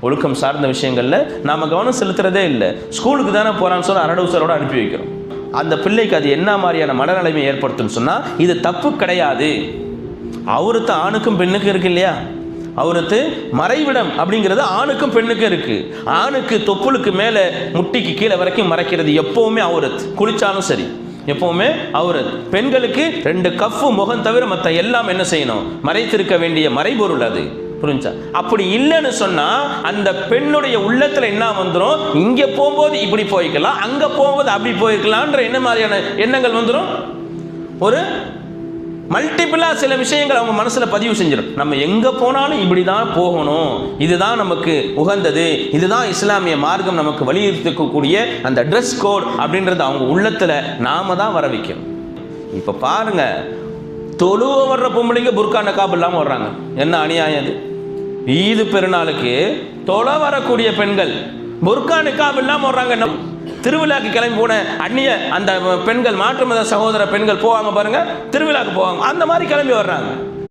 ஒழுக்கம் சார்ந்த விஷயங்களில் நாம் கவனம் செலுத்துறதே இல்லை. ஸ்கூலுக்கு தானே போகிறான்னு சொல்லி அரடவுசரோடு அனுப்பி வைக்கிறோம். அந்த பிள்ளைக்கு அது என்ன மாதிரியான மனநிலைமை ஏற்படுத்தும்னு சொன்னால், இது தப்பு கிடையாது. அவருத்து ஆணுக்கும் பெண்ணுக்கும் இருக்கு இல்லையா, அவரத்து மறைவிடம் அப்படிங்கிறது ஆணுக்கும் பெண்ணுக்கும் இருக்கு. ஆணுக்கு தொப்புளுக்கு மேலே முட்டிக்கு கீழே வரைக்கும் மறைக்கிறது எப்பவுமே அவரத், குளிச்சாலும் சரி எப்பவுமே அவரத். பெண்களுக்கு 2 கஃப் முகம் தவிர மற்ற எல்லாம் என்ன செய்யணும், மறைத்திருக்க வேண்டிய மறைபொருள் அது. புரிஞ்சா? அப்படி இல்லைன்னு சொன்னா அந்த பெண்ணுடைய உள்ளத்துல என்ன வந்துடும், இங்க போகும்போது இப்படி போய்க்கலாம், அங்க போகும்போது அப்படி போயிருக்கலாம்ன்ற என்ன மாதிரியான எண்ணங்கள் வந்துடும். ஒரு மல்டிபிளா சில விஷயங்கள் அவங்க மனசுல பதிவு செஞ்சிடும். நம்ம எங்க போனாலும் இப்படிதான் போகணும், இதுதான் நமக்கு உகந்தது, இதுதான் இஸ்லாமிய மார்க்கம் நமக்கு வலியுறுத்தக்கூடிய அந்த ட்ரெஸ் கோட் அப்படின்றது அவங்க உள்ளத்துல நாம தான் வர வைக்கணும். இப்ப பாருங்க, தொழுவ வர்ற பொம்பளைங்க புர்கா நகாப் இல்லாம வர்றாங்க. என்ன அநியாயம் அது! ஈது பெருநாளுக்கு தொலை வரக்கூடிய பெண்கள் புர்கா நிகாப் இல்லாம வர்றாங்க. திருவிழாக்கு கிளம்பி போன அந்நிய அந்த பெண்கள், மாற்று மத சகோதர பெண்கள் போவாங்க பாருங்க, திருவிழாக்கு போவாங்க, அந்த மாதிரி கிளம்பி வர்றாங்க.